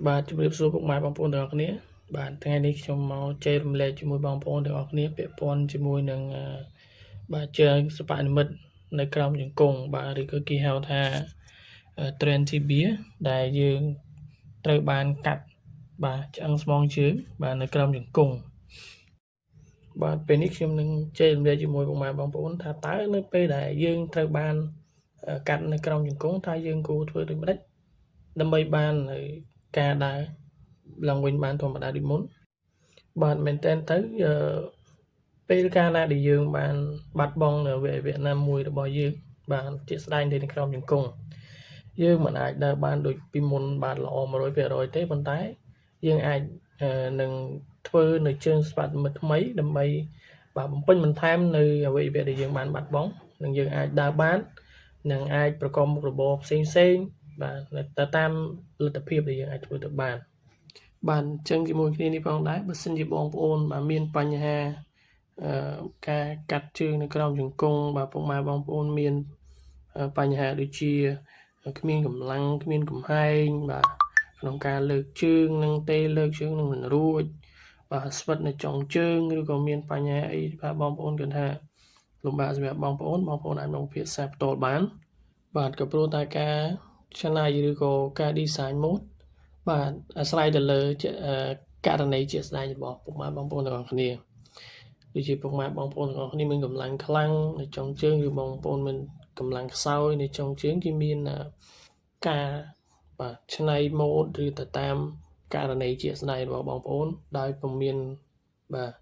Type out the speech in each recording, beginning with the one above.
បាទជំរាបសួរពុកម៉ែបងប្អូនទាំងអស់គ្នាបាទថ្ងៃនេះខ្ញុំមកចែករំលែកជាមួយបងប្អូនទាំងអស់គ្នាពាក់ព័ន្ធជាមួយនឹងបាទជើងសិប្បនិមិត្តនៅក្រោមជង្គង់បាទឬក៏គេហៅថា trend tibia ដែលយើងត្រូវបានកាត់បាទឆ្អឹងស្មងជើងបាទនៅក្រោមជង្គង់បាទពេលនេះខ្ញុំនឹងចែករំលែកជាមួយពុកម៉ែបងប្អូនថាតើនៅពេលដែលយើងត្រូវបានកាត់នៅក្រោមជង្គង់ថាយើងគួរធ្វើដូចម្តេចដើម្បីបានការដើរឡើងវិញបានធម្មតាដូចមុនបាទមែនតើទៅពេលកាលណាដែលយើងបានបាត់បង់នៅវគ្គណាមួយរបស់យើងបាទជាស្ដែងទៅនៅក្រោមជង្គង់យើងមិនអាចដើរបានដូចពីមុនបាទល្អ 100% ទេប៉ុន្តែយើងអាចនឹងធ្វើនៅជើងស្វាត់មិត្តថ្មីដើម្បីបាទបំពេញបន្ថែមនៅអ្វីដែលយើងបានបាត់បង់នឹងយើងអាចដើរបាននឹងអាចប្រកបមុខរបរផ្សេងបាទទៅតាមលទ្ធភាពដែលយើងអាចធ្វើទៅបានបាទអញ្ចឹងជាមួយគ្នានេះផងដែរបើសិនជាបងប្អូនបាទមានបញ្ហាការកាត់ជើងនៅក្រោមជង្គង់បាទពុកម៉ែបងប្អូនមានបញ្ហាដូចជាគ្មានកម្លាំងគ្មានកំហែងបាទក្នុងការលើកជើងនឹងទេលើកជើងនឹងមិនរួចបាទស្វិតនៅចុងជើងឬក៏មានបញ្ហាអីបាទបងប្អូនគិតថាលំបាកសម្រាប់បងប្អូនអាចមកពិភាក្សាផ្ទាល់បានបាទក៏ព្រោះតែការច្នៃឬក៏ការ design mode បាទអាស្រ័យទៅលើករណីជាក់ស្ដែងរបស់ពុកម៉ែបងប្អូនទាំងអស់គ្នាដូចជាពុកម៉ែបងប្អូនទាំងអស់គ្នាមានកម្លាំងខ្លាំងនៅចុងជើងឬបងប្អូនមានកម្លាំងខ្សោយនៅចុងជើងគេមានការបាទច្នៃម៉ូដឬទៅតាមករណីជាក់ស្ដែងរបស់បងប្អូនដោយពុំមានបាទ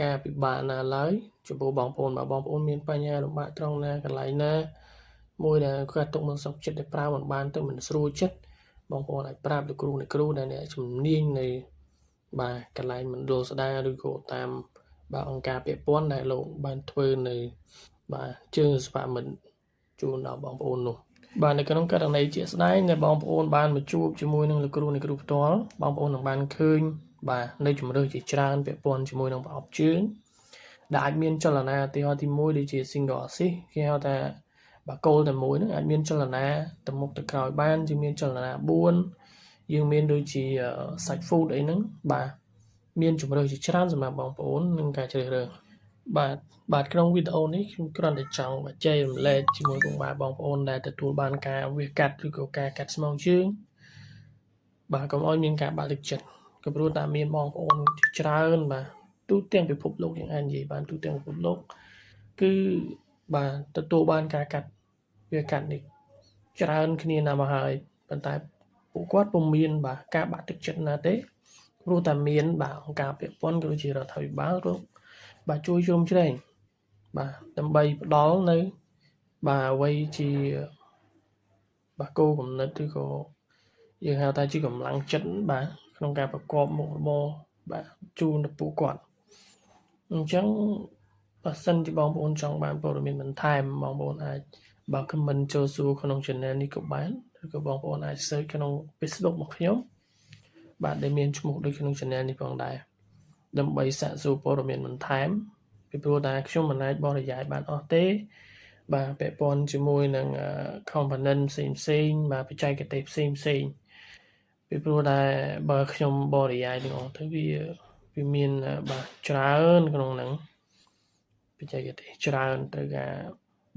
ការពិបាកណាឡើយចំពោះបងប្អូនបើបងប្អូនមានបញ្ហាលំបាកត្រង់ណាកន្លែងណាមួយដែលគាត់ទុកមិនសុខចិត្តតែប្រើមិនបានទៅមិនស្រួលចិត្តបងប្អូនអាចប្រាប់លោកគ្រូដែលអ្នកជំនាញនៅបាទកន្លែងមណ្ឌលស្ដារឬក៏តាមបាទអង្គការពាក់ព័ន្ធដែលលោកបានធ្វើនៅបាទជើងសិប្បមិត្តជូនដល់បងប្អូននោះបាទនៅក្នុងករណីជាក់ស្ដែងដែលបងប្អូនបានមកជួបជាមួយនឹងលោកគ្រូផ្ទាល់បងប្អូននឹងបានឃើញបាទនៅជំរឿសជាច្រើនពាក់ព័ន្ធជាមួយនឹងប្រអប់ជើងដែលអាចមានចលនាឧទាហរណ៍ទី1ដូចជា single assist គេហៅថាបាទគោលតែមួយហ្នឹងអាចមានចលនាទៅមុខទៅក្រោយបានជាមានចលនា4យើងមានដូចជា side foot អីហ្នឹងបាទមានជំរឿសជាច្រើនសម្រាប់បងប្អូននឹងការជ្រើសរើសបាទក្នុងវីដេអូនេះខ្ញុំគ្រាន់តែចង់ចែករំលែកជាមួយពុកម៉ែបងប្អូនដែលទទួលបានការវាសកាត់ឬក៏ការកាត់ស្មងជើងបាទកុំឲ្យមានការបាក់ទឹកចិត្តក៏ព្រោះតែមានបងប្អូនច្រើនបាទទូទាំងពិភពលោកយ៉ាងអាចនិយាយបានទូទាំងពិភពលោកគឺបាទទទួលបានការកាត់វាកាត់នេះច្រើនគ្នាណាស់មកហើយប៉ុន្តែពួកគាត់ពុំមានបាទការបាក់ទឹកចិត្តណាទេព្រោះតែមានបាទអង្គការពាក់ព័ន្ធក៏ដូចជារដ្ឋាភិបាលក៏បាទជួយជ្រោមជ្រែងបាទដើម្បីផ្ដល់នៅបាទអ្វីជាបាទគោលគំនិតឬក៏យើងហៅថាជាកម្លាំងចិត្តបាទក្នុងការប្រកបមុខរបរបាទជូនដល់ពួកគាត់អញ្ចឹងបើសិនជាបងប្អូនចង់បានព័ត៌មានបន្ថែមបងប្អូនអាចបើ comment ចូលសួរក្នុង channel នេះក៏បានឬក៏បងប្អូនអាច search ក្នុង Facebook របស់ខ្ញុំបាទដែលមានឈ្មោះដូចក្នុង channel នេះផងដែរដើម្បីសាកសួរព័ត៌មានបន្ថែមពីព្រោះតែខ្ញុំមិនអាចបរិយាយបានអស់ទេបាទពាក់ព័ន្ធជាមួយនឹង component ផ្សេងបាទបច្ចេកទេសផ្សេងពីព្រោះតែបើខ្ញុំបរិយាយទាំងអស់ទៅវាមានបាទច្រើនក្នុងហ្នឹងបច្ចេកទេសច្រើនត្រូវការ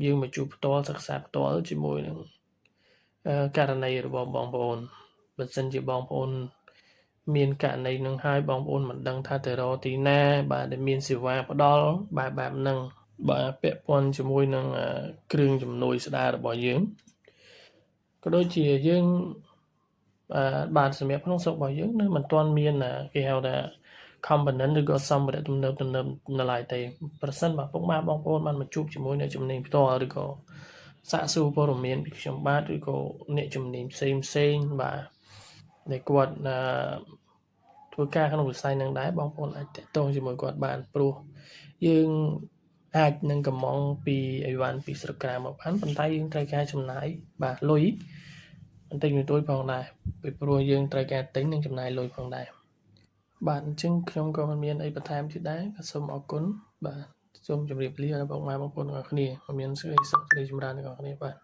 យើងមកជួបផ្ទាល់សិក្សាផ្ទាល់ជាមួយនឹងករណីរបស់បងប្អូនបើសិនជាបងប្អូនមានករណីនឹងហើយបងប្អូនមិនដឹងថាទៅរកទីណាបាទដែលមានសេវាផ្ដល់បែបហ្នឹងបាទពាក់ព័ន្ធជាមួយនឹងគ្រឿងជំនួយស្ដាររបស់យើងក៏ដូចជាយើងបាទសម្រាប់ក្នុងស្រុករបស់យើងនៅមិនទាន់មានគេហៅថា component ឬក៏សម្ភារៈទំនើបនៅឡើយទេប្រសិនបើពុកម៉ែបងប្អូនបានមកជួបជាមួយអ្នកជំនាញផ្ទាល់ឬក៏សាកសួរព័ត៌មានពីខ្ញុំបាទឬក៏អ្នកជំនាញផ្សេងបាទដែលគាត់ធ្វើការក្នុងវិស័យនឹងដែរបងប្អូនអាចតាក់ទងជាមួយគាត់បានព្រោះយើងអាចនឹងកំងពីអីវ៉ាន់ពីស្រុកក្រៅមកបានប៉ុន្តែយើងត្រូវការចំណាយបាទលុយបន្តិចបន្តួចផងដែរពីព្រោះយើងត្រូវការទិញនិងចំណាយលុយផងដែរបាទអញ្ចឹងខ្ញុំក៏មិនមានអីបន្ថែមទៀតដែរក៏សូមអរគុណបាទសូមជម្រាបលាដល់បងប្អូនទាំងអស់គ្នាមានសេចក្តីសុខសេចក្តីចម្រើនទាំងអស់គ្នាបាទ